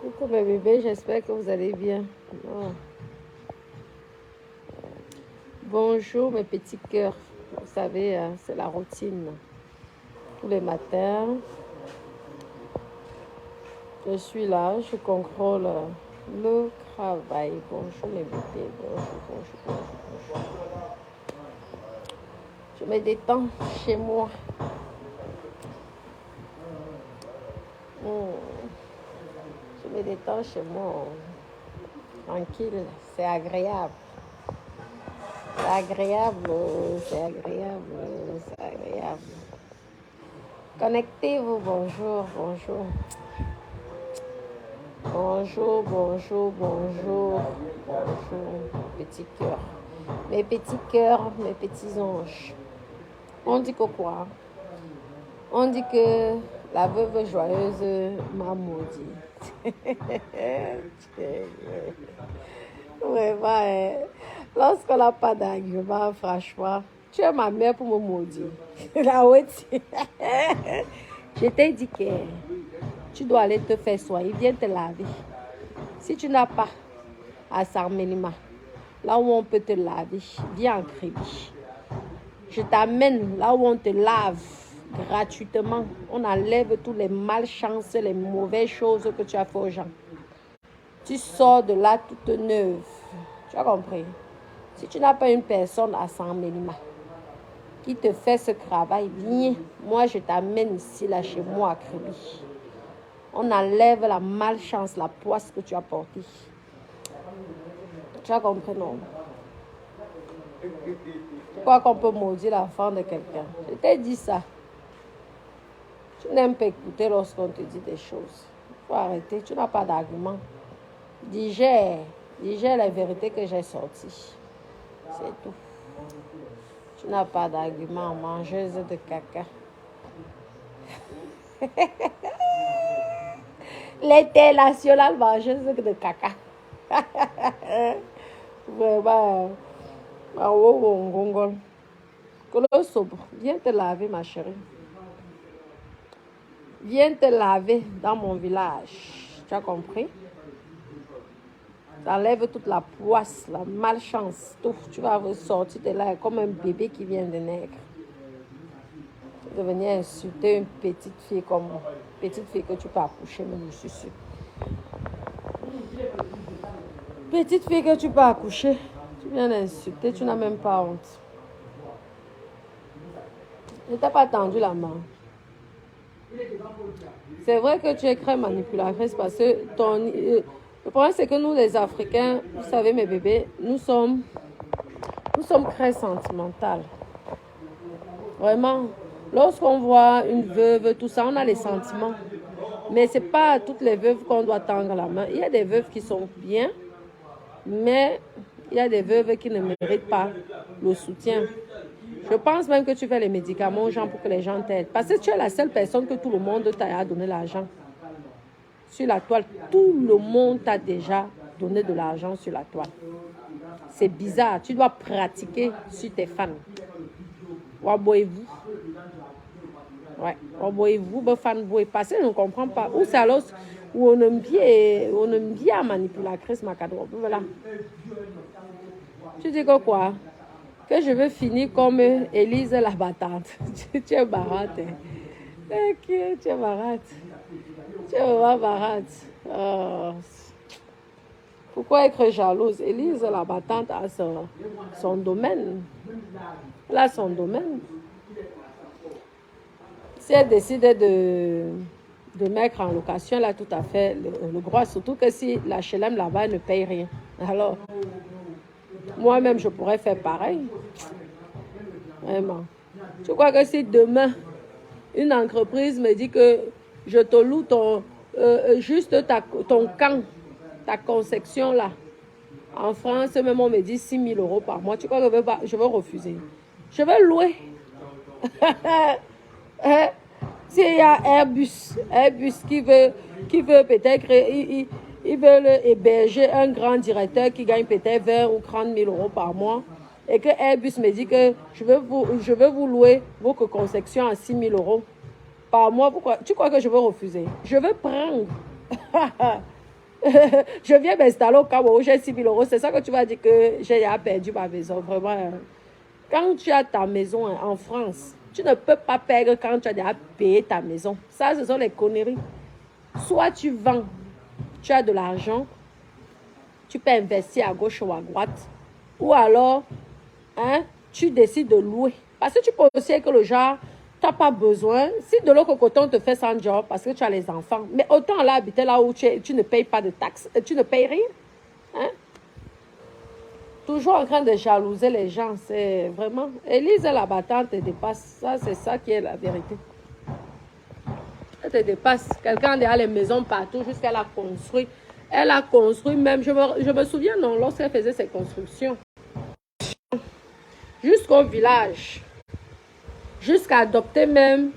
Coucou mes bébés, j'espère que vous allez bien. Oh. Bonjour mes petits cœurs. Vous savez, c'est la routine. Tous les matins, je suis là, je contrôle le travail. Bonjour mes bébés, bonjour. Je me détends chez moi. Je me détends chez moi. Tranquille, c'est agréable. C'est agréable, c'est agréable, c'est agréable. Connectez-vous, bonjour. Bonjour, petits cœurs. Mes petits cœurs, mes petits anges. On dit que quoi? On dit que la veuve joyeuse m'a maudit. Vraiment, hein. Lorsqu'on n'a pas d'argument, franchement, tu es ma mère pour me maudire. La haute. Je t'ai dit que tu dois aller te faire soigner, viens te laver. Si tu n'as pas à Sarmelima, là où on peut te laver, viens en Kribi. Je t'amène là où on te lave gratuitement. On enlève tous les malchances, les mauvaises choses que tu as fait aux gens. Tu sors de là toute neuve. Tu as compris? Si tu n'as pas une personne à Sarmelima qui te fait ce travail, viens. Moi, je t'amène ici, là, chez moi, à Kribi. On enlève la malchance, la poisse que tu as portée. Tu as compris, non? Pourquoi qu'on peut maudire l'enfant de quelqu'un? Je t'ai dit ça. Tu n'aimes pas écouter lorsqu'on te dit des choses. Il faut arrêter. Tu n'as pas d'argument. Digère la vérité que j'ai sortie. C'est tout. Tu n'as pas d'argument, mangeuse de caca. L'internationale mangeuse de caca. Vraiment. Viens te laver, ma chérie. Viens te laver dans mon village. Tu as compris? T'enlèves toute la poisse, la malchance, tout. Tu vas ressortir de là comme un bébé qui vient de naître. Tu vas venir insulter une petite fille comme moi. Petite fille que tu peux accoucher, mais je suis sûre. Petite fille que tu peux accoucher, tu viens d'insulter, tu n'as même pas honte. Je t'ai pas tendu la main. C'est vrai que tu es très manipulatrice parce que le problème c'est que nous les Africains, vous savez mes bébés, nous sommes très sentimentales. Vraiment, lorsqu'on voit une veuve, tout ça, on a les sentiments. Mais ce n'est pas à toutes les veuves qu'on doit tendre la main. Il y a des veuves qui sont bien, mais il y a des veuves qui ne méritent pas le soutien. Je pense même que tu fais les médicaments aux gens pour que les gens t'aident. Parce que tu es la seule personne que tout le monde t'a donné l'argent. Sur la toile, tout le monde t'a déjà donné de l'argent sur la toile. C'est bizarre. Tu dois pratiquer sur tes fans. Waboyez-vous. Ouais. Waboyez-vous, fanboy. Parce que je ne comprends pas. Où c'est alors où on aime bien manipuler la crise macadro. Voilà. Tu dis que quoi? Que je veux finir comme Élise la battante. Tu es barate. Tu es barate. Tu es vraiment barate. Oh. Pourquoi être jalouse? Élise la battante a son domaine. Elle a son domaine. Si elle décide de mettre en location, elle a tout à fait le droit. Surtout que si la HLM là-bas ne paye rien. Alors, moi-même, je pourrais faire pareil. Vraiment. Tu crois que si demain, une entreprise me dit que je te loue juste ton camp, ta conception là, en France, même on me dit 6 000 € par mois, tu crois que je vais refuser? Je vais louer. S'il y a Airbus qui veut peut-être, ils veulent héberger un grand directeur qui gagne peut-être 20 ou 30 000 € par mois, et que Airbus me dit que je veux vous louer votre conception à 6 000 € par mois. Pourquoi? Tu crois que je veux refuser? Je veux prendre. Je viens m'installer au Cameroun, j'ai 6 000 euros. C'est ça que tu vas dire que j'ai perdu ma maison. Vraiment. Quand tu as ta maison en France, tu ne peux pas perdre quand tu as déjà payé ta maison. Ça, ce sont les conneries. Soit tu vends, tu as de l'argent, tu peux investir à gauche ou à droite. Ou alors, hein, tu décides de louer. Parce que tu peux aussi être que le genre, tu n'as pas besoin. Si de l'autre côté, on te fait sans job parce que tu as les enfants. Mais autant là, habiter là où tu ne payes pas de taxes, tu ne payes rien. Hein? Toujours en train de jalouser les gens, c'est vraiment... Élise, la battante, te dépasse. Ça, c'est ça qui est la vérité. Elle te dépasse. Quelqu'un a les maisons partout jusqu'à la construire. Elle a construit même, je me souviens, non, lorsqu'elle faisait ses constructions, jusqu'au village, jusqu'à adopter même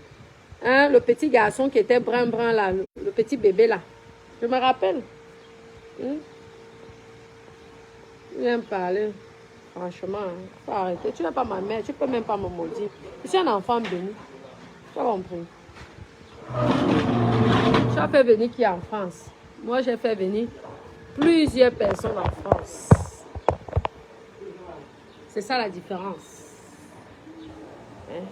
hein, le petit garçon qui était brun là, le petit bébé là. Je me rappelle. Viens me parler. Franchement, faut arrêter. Tu n'es pas ma mère, tu ne peux même pas me maudire. Je suis un enfant béni. Tu as compris. Tu as fait venir qui en France? Moi, j'ai fait venir plusieurs personnes en France. C'est ça la différence. Hein?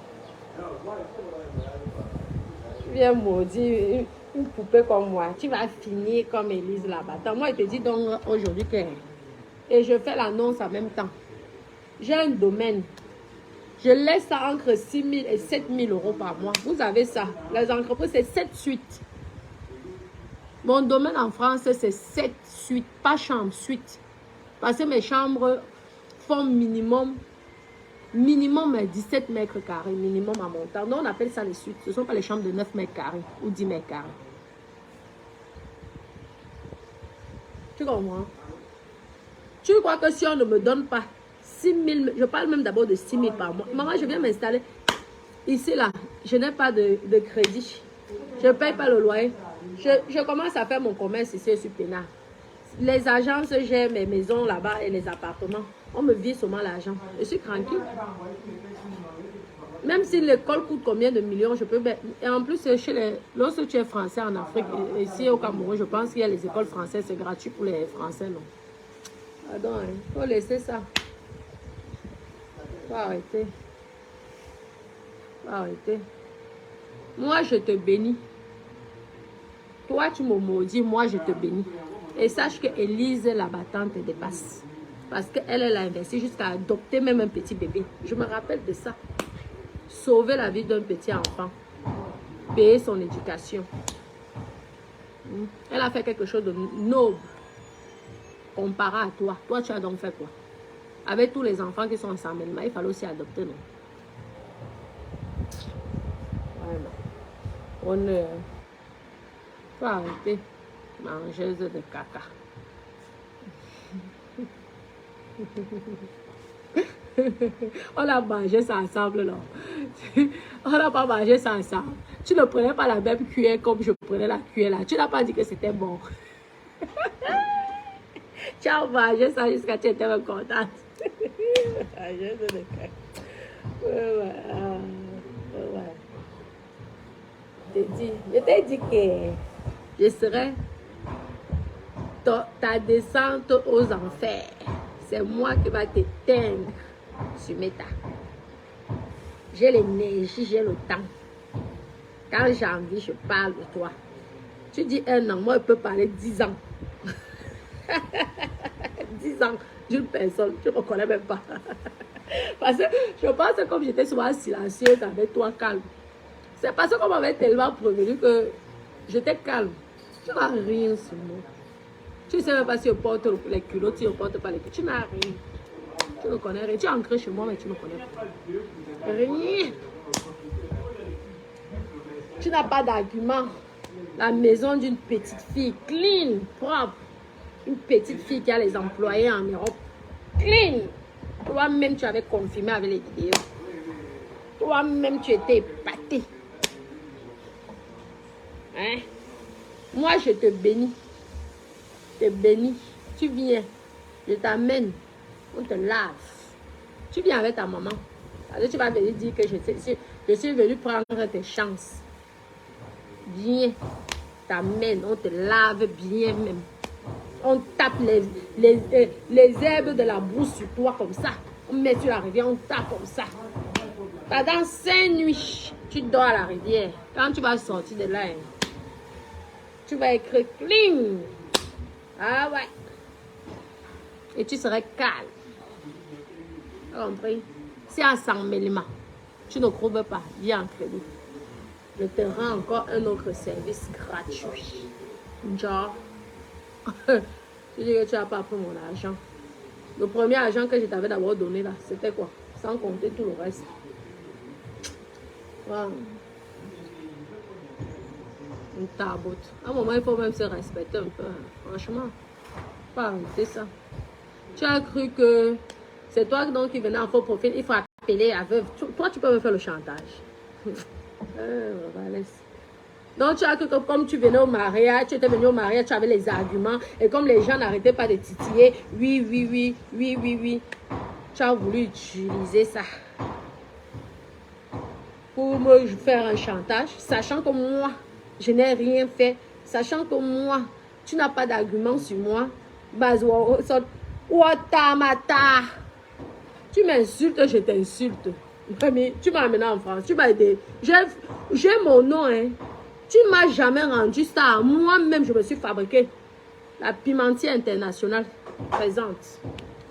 Tu viens maudire une poupée comme moi. Tu vas finir comme Élise là-bas. Moi, je te dis donc aujourd'hui que... Et je fais l'annonce en même temps. J'ai un domaine. Je laisse ça entre 6 000 et 7 000 euros par mois. Vous avez ça. Les entreprises, c'est 7 suites. Mon domaine en France, c'est 7 suites. Pas chambre, suite. Parce que mes chambres font minimum 17 mètres carrés. Minimum à montant. Donc, on appelle ça les suites. Ce ne sont pas les chambres de 9 mètres carrés ou 10 mètres carrés. Tu comprends? Tu crois que si on ne me donne pas 6 000, je parle même d'abord de 6 000 par mois. Maman, je viens m'installer ici, là. Je n'ai pas de crédit. Je ne paye pas le loyer. Je commence à faire mon commerce ici sur Pénard. Les agences, j'ai mes maisons là-bas et les appartements. On me vire seulement l'argent. Je suis tranquille. Même si l'école coûte combien de millions, je peux... Et en plus, lorsque tu es français en Afrique, ici au Cameroun, je pense qu'il y a les écoles françaises, c'est gratuit pour les Français, non? Pardon, il faut laisser ça. Faut arrêter. Faut arrêter. Moi, je te bénis. Toi, tu me maudis, moi, je te bénis. Et sache que Élise, la battante, te dépasse. Parce qu'elle, elle a investi jusqu'à adopter même un petit bébé. Je me rappelle de ça. Sauver la vie d'un petit enfant. Payer son éducation. Elle a fait quelque chose de noble. Comparé à toi. Toi, tu as donc fait quoi? Avec tous les enfants qui sont ensemble, il fallait aussi adopter, non? Voilà. Honneur. Faut arrêter. Mangeuse de caca. On a mangé ça ensemble, là. On n'a pas mangé ça ensemble. Tu ne prenais pas la même cuillère comme je prenais la cuillère là. Tu n'as pas dit que c'était bon. Tu as mangé ça jusqu'à ce que tu étais contente. Je t'ai dit que je serai ta descente aux enfers. C'est moi qui va t'éteindre sur Meta. J'ai l'énergie, j'ai le temps. Quand j'ai envie, je parle de toi. Tu dis 1 an, moi je peux parler 10 ans. 10 ans d'une personne, tu ne me connais même pas. Parce que je pense que comme j'étais souvent silencieuse avec toi, calme. C'est parce qu'on m'avait tellement prévenu que j'étais calme. Tu n'as rien sur moi. Tu ne sais même pas si je porte les culottes, si je ne porte pas les culottes. Tu n'as rien. Tu ne connais rien. Tu es ancré chez moi, mais tu ne connais pas. Rien. Tu n'as pas d'argument. La maison d'une petite fille, clean, propre. Une petite fille qui a les employés en Europe. Clean. Toi-même, tu avais confirmé avec les vidéos. Toi-même, tu étais épaté. Hein? Moi, je te bénis. Je te bénis. Tu viens. Je t'amène. On te lave. Tu viens avec ta maman. Alors, tu vas venir dire que je suis venu prendre tes chances. Viens. T'amène. On te lave bien même. on tape les herbes de la brousse sur toi comme ça. On met sur la rivière, on tape comme ça. Pendant 5 nuits, tu dors à la rivière. Quand tu vas sortir de là, tu vas écrire clean. Ah ouais. Et tu serais calme. Tu as compris? Si à Saint-Mélima, tu ne trouves pas, viens en crédit. Je te rends encore un autre service gratuit. Genre, tu dis que tu n'as pas pris mon argent. Le premier argent que je t'avais d'abord donné là, c'était quoi? Sans compter tout le reste. Wow. Une taboute. À un moment, il faut même se respecter un peu. Franchement, pas arrêter ça. Tu as cru que c'est toi donc qui venais en faux profil. Il faut appeler à veuve. Toi, tu peux me faire le chantage. Donc, tu as cru que comme tu venais au mariage, tu étais venu au mariage, tu avais les arguments. Et comme les gens n'arrêtaient pas de titiller, oui, tu as voulu utiliser ça pour me faire un chantage, sachant que moi, je n'ai rien fait, sachant que moi, tu n'as pas d'argument sur moi. Tu m'insultes, je t'insulte. Tu m'as amené en France, tu m'as aidé. J'ai mon nom, hein. Tu ne m'as jamais rendu ça. Moi-même, je me suis fabriqué. La pimentière internationale présente.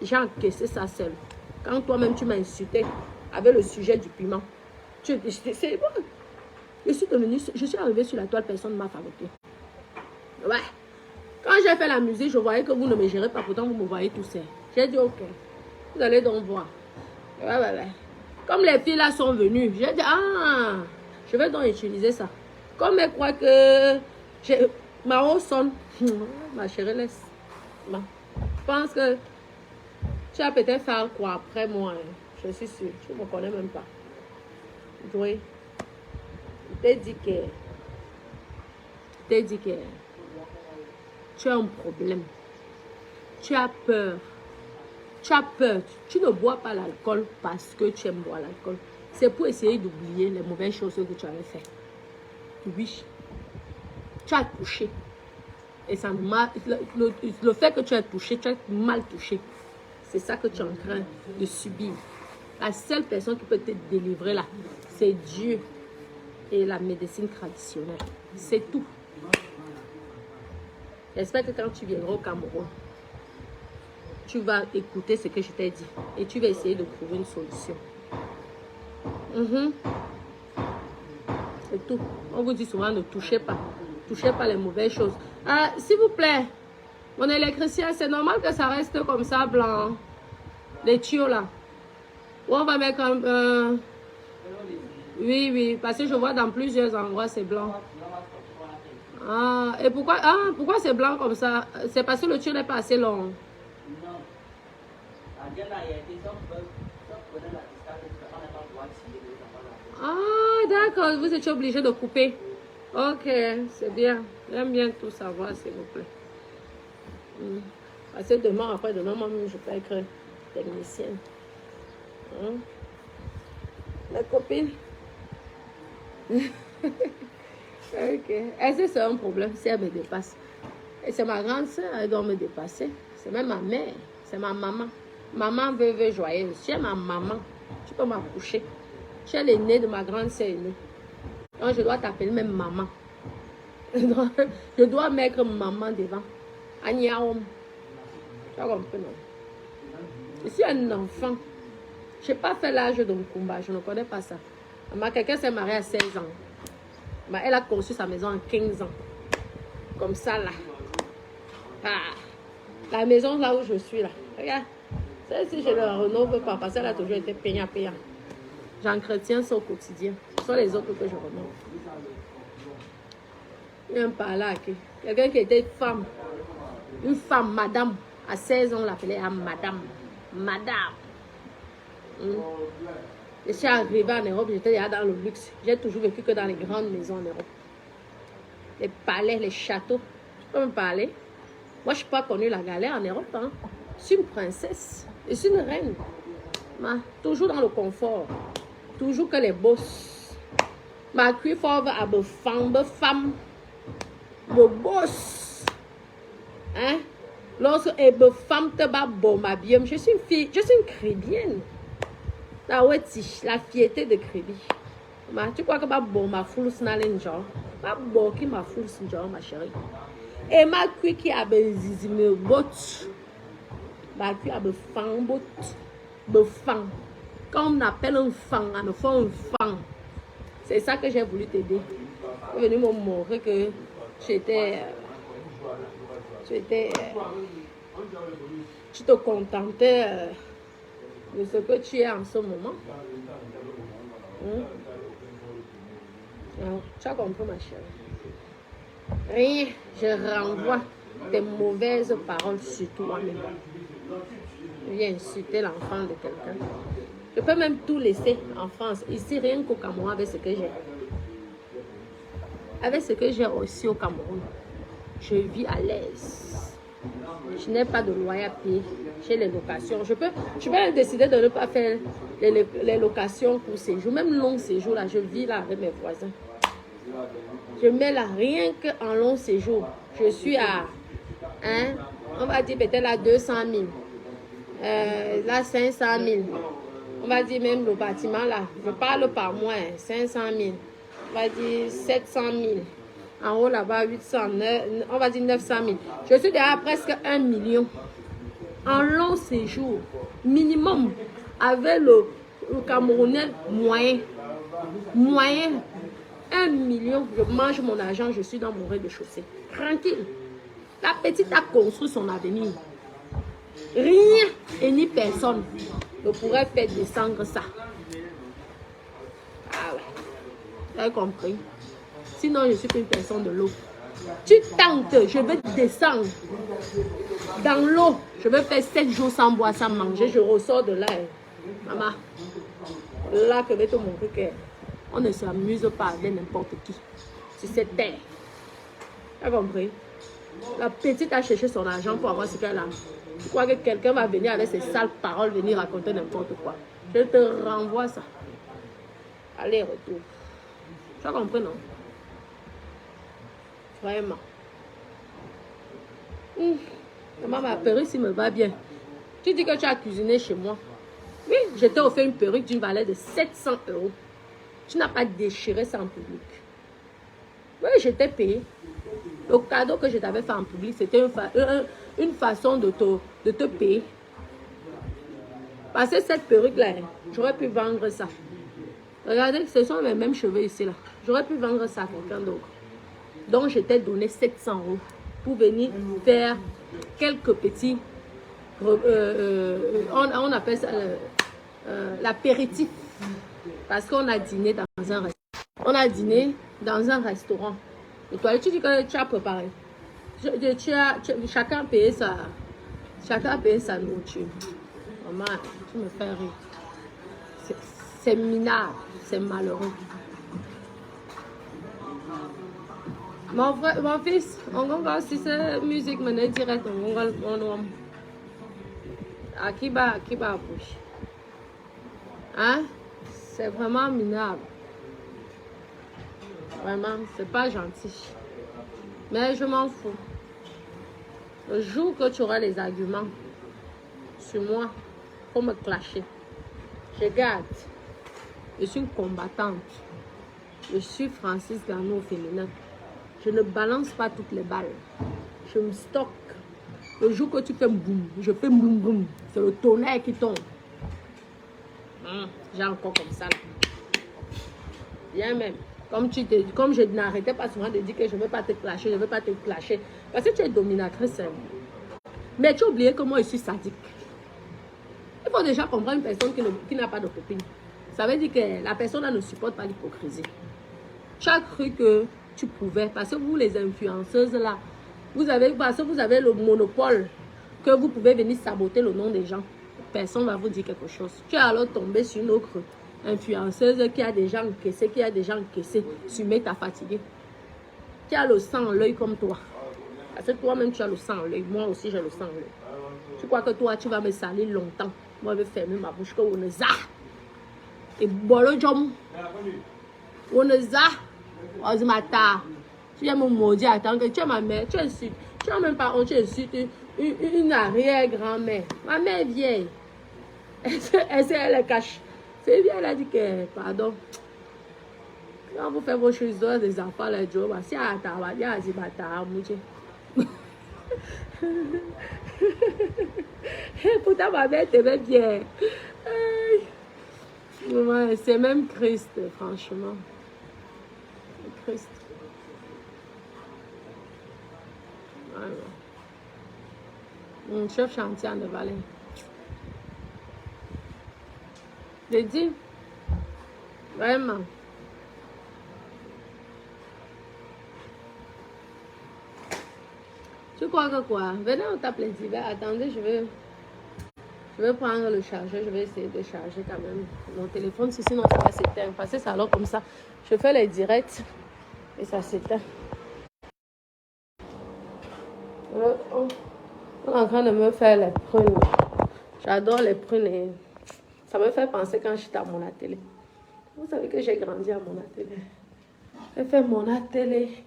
J'ai encaissé ça seul. Quand toi-même, tu m'as insulté avec le sujet du piment. C'est bon. Je suis arrivée sur la toile, personne ne m'a fabriqué. Ouais. Quand j'ai fait la musique, je voyais que vous ne me gérez pas. Pourtant, vous me voyez tout seul. J'ai dit, ok. Vous allez donc voir. Ouais. Comme les filles là sont venues, j'ai dit, ah, je vais donc utiliser ça. Comme elles croient que ma haut sonne, ma chérie laisse. Bon. Je pense que tu as peut-être fait quoi après moi. Hein. Je suis sûre. Tu ne me connais même pas. Oui. Je t'ai dit que tu as un problème. Tu as peur. Tu as peur. Tu ne bois pas l'alcool parce que tu aimes boire l'alcool. C'est pour essayer d'oublier les mauvaises choses que tu avais fait. Oui. Tu as touché. Et ça le fait que tu as touché, tu as mal touché. C'est ça que tu es en train de subir. La seule personne qui peut te délivrer là, c'est Dieu et la médecine traditionnelle. C'est tout. J'espère que quand tu viendras au Cameroun, tu vas écouter ce que je t'ai dit et tu vas essayer de trouver une solution. C'est tout. On vous dit souvent ne touchez pas. Touchez pas les mauvaises choses. S'il vous plaît, mon électricien, c'est normal que ça reste comme ça blanc. Les tuyaux là. Ou on va mettre un... Oui, parce que je vois dans plusieurs endroits c'est blanc. Et pourquoi c'est blanc comme ça? C'est parce que le tuyau n'est pas assez long. D'accord, vous étiez obligé de couper. Ok, c'est bien. J'aime bien tout savoir, s'il vous plaît. Parce que demain, après-demain, moi-même, je peux être technicienne. La copine. Ok. Est-ce que c'est un problème si elle me dépasse? Et c'est ma grande soeur, elle doit me dépasser. C'est même ma mère, c'est ma maman. Maman veut joyeuse. Tu es ma maman. Tu peux m'accoucher. Tu es l'aînée de ma grande soeur aînée. Donc je dois t'appeler même maman. Je dois mettre maman devant. Agnaom. Tu as compris, non? Je suis un enfant. Je n'ai pas fait l'âge de Mkumba. Je ne connais pas ça. Quelqu'un s'est marié à 16 ans. Elle a conçu sa maison en 15 ans. Comme ça, là. La maison là où je suis, là. Regarde. Si je ne la renove pas, parce qu'elle a toujours été payant. J'entretiens ça au quotidien. Ce sont les autres que je renove. Il y a un par là. Quelqu'un qui était une femme, madame. À 16 ans, on l'appelait madame. Je suis arrivée en Europe, j'étais déjà dans le luxe. J'ai toujours vécu que dans les grandes maisons en Europe. Les palais, les châteaux. Tu peux me parler? Moi, je n'ai pas connu la galère en Europe. Hein. Je suis une princesse. Je suis une reine. Toujours dans le confort. Toujours que les boss. Ma cuiffe à femme. Le boss. Hein? Lorsque une femme te bat bon ma bien, je suis une fille, je suis une chrétienne. La fierté de crédit. Tu crois que bon ma foule n'a l'enjeu? Pas bon qui ma foule s'enjeu ma chérie. Et ma cuit qui a besoin de bottes. Ma cuit a besoin de bottes. Quand on appelle un fan, on fait un fan. C'est ça que j'ai voulu t'aider. Tu es venu me montrer que j'étais. Tu te contentais de ce que tu es en ce moment. Alors, tu as compris, ma chérie. Rien, je renvoie tes mauvaises paroles sur toi-même. Je viens insulter l'enfant de quelqu'un. Je peux même tout laisser en France. Ici, rien qu'au Cameroun, avec ce que j'ai. Avec ce que j'ai aussi au Cameroun, je vis à l'aise. Je n'ai pas de loyer à payer. J'ai les locations. Je peux décider de ne pas faire les locations pour séjour. Même long séjour, là, je vis là avec mes voisins. Je mets là, rien qu'en long séjour, je suis à, on va dire peut-être là 200 000. Là 500 000. On va dire même le bâtiment là, je parle par mois, 500 000. On va dire 700 000. En haut là-bas, 800, on va dire 900 000. Je suis déjà à presque 1 million. En long séjour, minimum, avec le Camerounais moyen. Moyen, 1 million. Je mange mon argent, je suis dans mon rez-de-chaussée. Tranquille. La petite a construit son avenir. Rien et ni personne ne pourrait faire descendre ça. Ah ouais. Tu as compris? Sinon, je suis une personne de l'eau. Tu tentes, je vais descendre dans l'eau. Je vais faire 7 jours sans boire, sans manger. Je ressors de là. Maman, là que je vais te montrer qu'on ne s'amuse pas avec n'importe qui. C'est cette terre. Tu as compris? La petite a cherché son argent pour avoir ce qu'elle a. Tu crois que quelqu'un va venir avec ses sales paroles, venir raconter n'importe quoi? Je te renvoie ça. Allez, retour. Tu as compris, non? Vraiment. Maman, ma perruque, il me va bien. Tu dis que tu as cuisiné chez moi. Oui, je t'ai offert une perruque d'une valeur de 700 €. Tu n'as pas déchiré ça en public. Oui, je t'ai payé. Le cadeau que je t'avais fait en public, c'était une façon de te payer. Parce que cette perruque-là, j'aurais pu vendre ça. Regardez, ce sont les mêmes cheveux ici, là. J'aurais pu vendre ça à quelqu'un d'autre. Donc, je t'ai donné 700 € pour venir faire quelques petits... on appelle ça l'apéritif. Parce qu'on a dîné dans un restaurant. On a dîné dans un restaurant. Et toi, tu dis que tu as préparé. Chacun a payé sa nourriture. Maman, tu me fais rire. C'est minable, c'est malheureux. Mon fils, on va voir si c'est musique maintenant direct. On va à qui va bouche. Hein? C'est vraiment minable. Vraiment, c'est pas gentil. Mais je m'en fous. Le jour que tu auras les arguments sur moi pour me clasher, je garde. Je suis une combattante. Je suis Francis Garneau au féminin. Je ne balance pas toutes les balles. Je me stocke. Le jour que tu fais boum, je fais boum boum. C'est le tonnerre qui tombe. J'ai encore comme ça. Bien même. Comme je n'arrêtais pas souvent de dire que je ne vais pas te clasher, je ne vais pas te clasher. Parce que tu es dominatrice. Mais tu as oublié que moi je suis sadique. Il faut déjà comprendre une personne qui n'a pas de copine. Ça veut dire que la personne là ne supporte pas l'hypocrisie. Tu as cru que tu pouvais, parce que vous les influenceuses là, parce que vous avez le monopole que vous pouvez venir saboter le nom des gens. Personne ne va vous dire quelque chose. Tu es alors tombé sur une autre influenceuse qui a déjà encaissé, sur Meta fatigué. Qui a le sang en l'œil comme toi. Parce que toi-même tu as le sang en l'œil. Moi aussi j'ai le sang en l'œil. Tu crois que toi tu vas me salir longtemps. Moi je vais fermer ma bouche que on est ça. Et bolo jom. On est ça. Tu viens me maudire, attends que tu es ma mère, tu Tu n'as même pas honte, tu insultes une arrière-grand-mère. Ma mère est vieille. Elle est cache. C'est bien, elle a dit que, pardon. Quand vous faites vos choses, des enfants, les jours, si à ta il y a des bâtards, pourtant, ma mère t'aimait bien. C'est même Christ, franchement. Christ. Mon chef chantier de Valais. Je dis, vraiment. Tu crois que quoi? Venez, on tape les divers. Attendez, je vais prendre le chargeur. Je vais essayer de charger quand même mon téléphone. Sinon, ça va s'éteindre. Parce que c'est alors comme ça. Je fais les directs et ça s'éteint. On est en train de me faire les prunes. J'adore les prunes et ça me fait penser quand j'étais à mon atelier. Vous savez que j'ai grandi à mon atelier. J'ai fait mon atelier.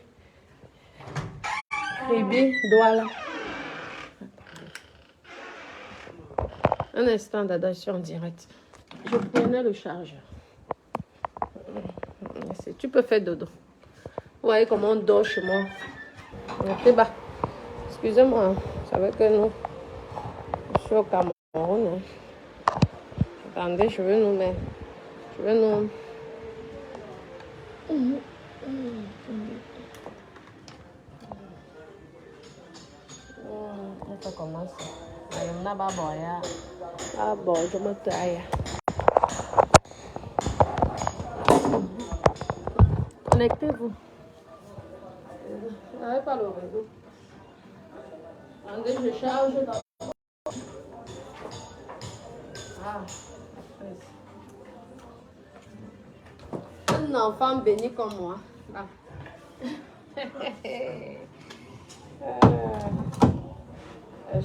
Ribi, Douala. Un instant d'adoration en direct. Je prenais le chargeur. Tu peux faire dodo. Vous voyez comment on dort chez moi. On bas. Excusez-moi, vous savez que nous, je suis au Cameroun. Attendez, je vais nous mettre. Je vais nous. On peut commencer. Ah bon, je me taille. Connectez-vous. Vous n'avez pas le réseau. Attendez, je charge. Ah, un enfant béni comme moi. Ah.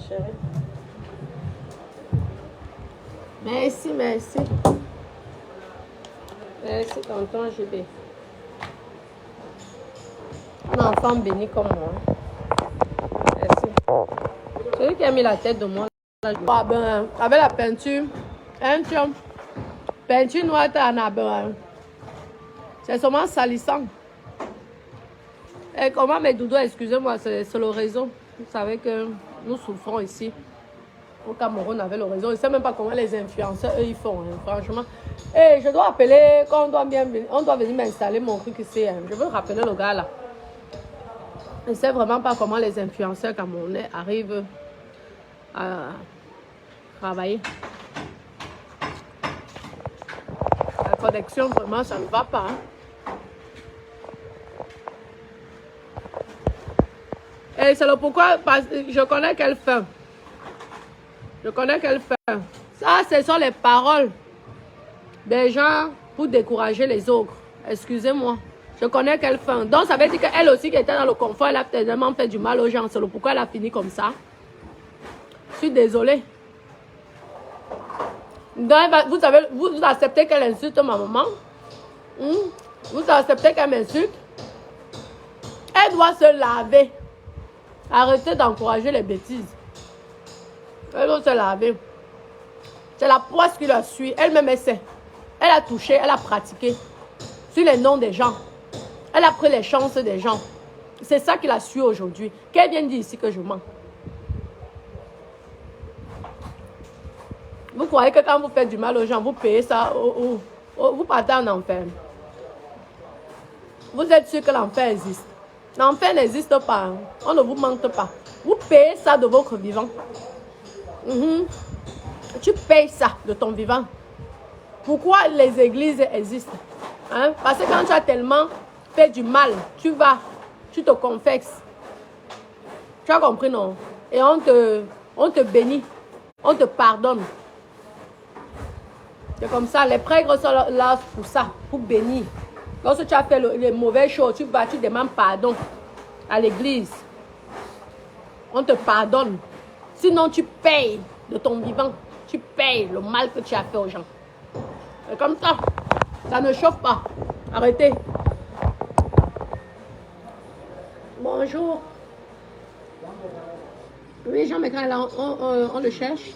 Chérie. Merci, merci. Merci, tonton JB. Un enfant béni comme moi. Merci. Celui qui a mis la tête de moi. Ah ben, avec la peinture. Peinture noire en abin. C'est seulement salissant. Et comment mes doudous, excusez-moi, c'est le réseau. Vous savez que nous souffrons ici. Au Cameroun avec le réseau. Je ne sais même pas comment les influenceurs, eux, ils font, hein, franchement. Et je dois appeler, quand on doit venir m'installer mon truc ici. Hein. Je veux rappeler le gars là. Je ne sais vraiment pas comment les influenceurs camerounais arrivent à travailler. La connexion, vraiment, ça ne va pas. Hein. Et c'est le pourquoi, parce que je connais qu'elle fait. Je connais qu'elle fait. Ça, ce sont les paroles des gens pour décourager les autres. Excusez-moi. Je connais qu'elle fait. Donc, ça veut dire qu'elle aussi qui était dans le confort, elle a tellement fait du mal aux gens. C'est le pourquoi elle a fini comme ça. Je suis désolée. Donc, vous acceptez qu'elle insulte ma maman. Vous acceptez qu'elle m'insulte. Elle doit se laver. Arrêtez d'encourager les bêtises. Elle doit se laver. C'est la poisse qui la suit. Elle-même, elle sait. Elle a touché, elle a pratiqué sur les noms des gens. Elle a pris les chances des gens. C'est ça qui la suit aujourd'hui. Qu'elle vient dire ici que je mens. Vous croyez que quand vous faites du mal aux gens, vous payez ça, vous partez en enfer. Vous êtes sûr que l'enfer existe. L'enfer n'existe pas. Hein. On ne vous mente pas. Vous payez ça de votre vivant. Tu payes ça de ton vivant. Pourquoi les églises existent? Hein? Parce que quand tu as tellement fait du mal, tu te confesses. Tu as compris, non? Et on te bénit. On te pardonne. C'est comme ça. Les prêtres sont là pour ça, pour bénir. Lorsque tu as fait les mauvaises choses, tu demandes pardon à l'église. On te pardonne. Sinon, tu payes de ton vivant. Tu payes le mal que tu as fait aux gens. Et comme ça, ça ne chauffe pas. Arrêtez. Bonjour. Oui, Jean, mais quand on le cherche.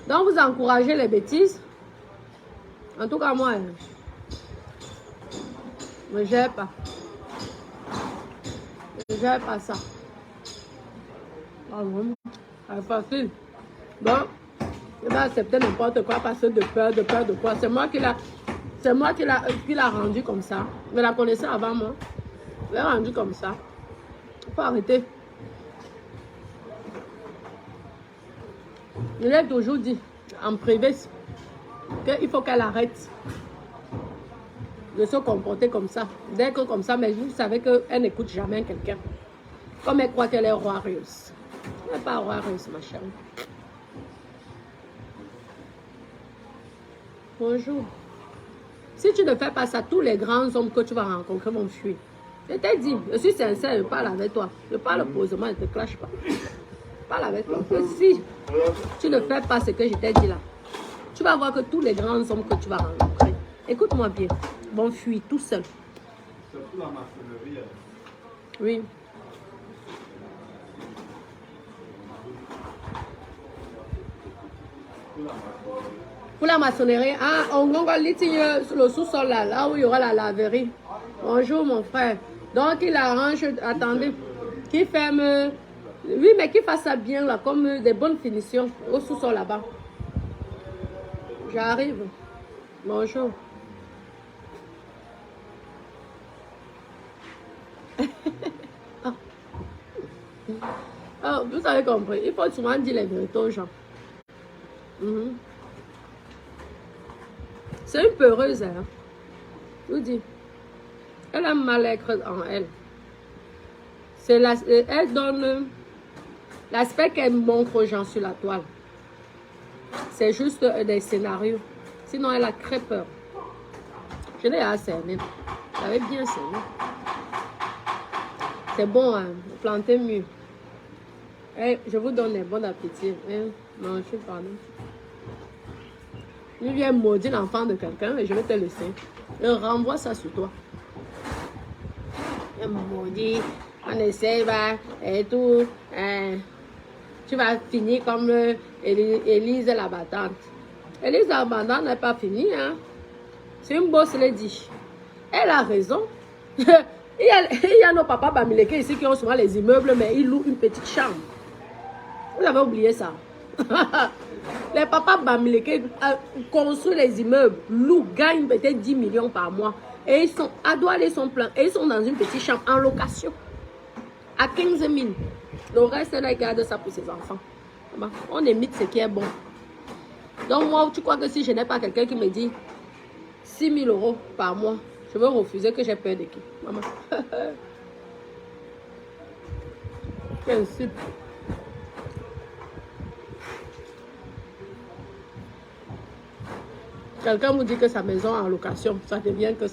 Donc, vous encouragez les bêtises. En tout cas, moi, je ne gère pas. Je ne gère pas ça. C'est facile. Bon, je vais accepter n'importe quoi parce que de peur de quoi. C'est moi qui l'a rendu comme ça. Je la connaissais avant moi. Je l'ai rendu comme ça. Il faut arrêter. Je l'ai toujours dit en privé qu'il faut qu'elle arrête de se comporter comme ça. Dès que comme ça, mais vous savez qu'elle n'écoute jamais quelqu'un. Comme elle croit qu'elle est royeuse. Elle n'est pas royeuse, ma chérie. Bonjour. Si tu ne fais pas ça, tous les grands hommes que tu vas rencontrer vont fuir. Je t'ai dit, je suis sincère, je parle avec toi. Je parle posément, je ne te clash pas. Je parle avec toi. Que si tu ne fais pas ce que je t'ai dit là, tu vas voir que tous les grands hommes que tu vas rencontrer, écoute-moi bien, vont fuir tout seuls. Surtout la maçonnerie. Oui. Pour la maçonnerie, ah, on va sur le sous-sol là où il y aura la laverie. Bonjour mon frère. Donc il arrange, attendez, qui ferme, oui mais qui fasse ça bien là, comme des bonnes finitions au sous-sol là-bas. J'arrive. Bonjour. Oh, vous avez compris, il faut souvent dire les vérités aux gens. C'est une peureuse, hein. Je vous dis. Elle a un mal-être en elle. Elle donne l'aspect qu'elle montre aux gens sur la toile. C'est juste des scénarios. Sinon, elle a très peur. Je l'ai assez cerné. J'avais bien cerné. C'est bon, hein. Plantez mieux. Hey, je vous donne un bon appétit. Hein? Non, je suis pas non. Je viens maudire l'enfant de quelqu'un et je vais te laisser. Je renvoie ça sur toi. Je maudis, on essaie, et tout. Tu vas finir comme Élise la battante. Élise la battante n'est pas finie. Hein? C'est une bosse lady. Elle a raison. il y a nos papas Bamileke ici qui ont souvent les immeubles, mais ils louent une petite chambre. Vous avez oublié ça. Les papas Bamileke construisent les immeubles, louent, gagnent peut-être 10 millions par mois. Et ils sont à Douala, ils sont pleins. Et ils sont dans une petite chambre en location. À 15 000. Le reste, là, ils gardent ça pour ses enfants. On imite ce qui est bon. Donc moi, tu crois que si je n'ai pas quelqu'un qui me dit 6 000 euros par mois, je vais refuser que j'ai peur de qui? Maman. Quel super. Quelqu'un vous dit que sa maison est en location, ça devient que.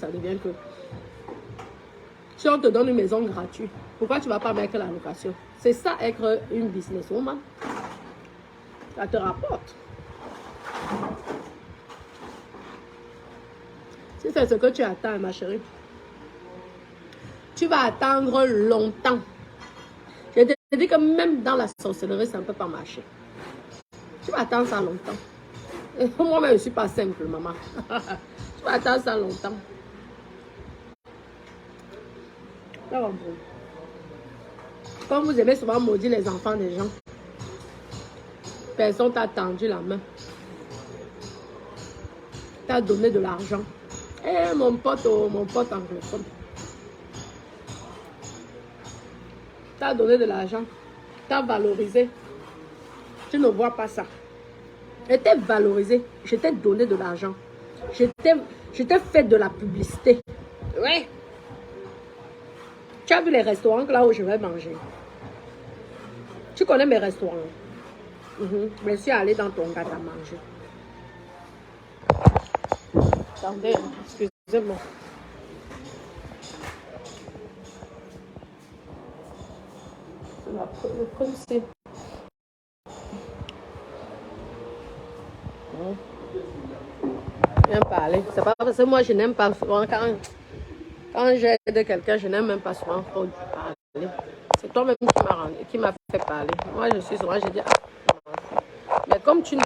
Si on te donne une maison gratuite, pourquoi tu ne vas pas mettre la location? C'est ça être une businesswoman. Ça te rapporte. Si c'est ce que tu attends, ma chérie, tu vas attendre longtemps. Je te dis que même dans la sorcellerie, ça ne peut pas marcher. Tu vas attendre ça longtemps. Moi-même, je ne suis pas simple, maman. Tu vas attendre ça longtemps. Comme vous aimez souvent maudire les enfants des gens, personne t'a tendu la main. T'a donné de l'argent. Eh, mon pote anglophone. T'a donné de l'argent. T'a valorisé. Tu ne vois pas ça. Je t'ai valorisé. Je t'ai donné de l'argent. Je t'ai fait de la publicité. Ouais. Tu as vu les restaurants là où je vais manger. Tu connais mes restaurants. Je suis allée dans ton gâteau à manger. Attendez, excusez-moi. Le principe. J'aime parler. C'est pas parce que moi je n'aime pas souvent quand j'aide quelqu'un, je n'aime même pas souvent parler. C'est toi-même qui m'a fait parler. Moi, je suis souvent, je dis, ah, mais comme tu ne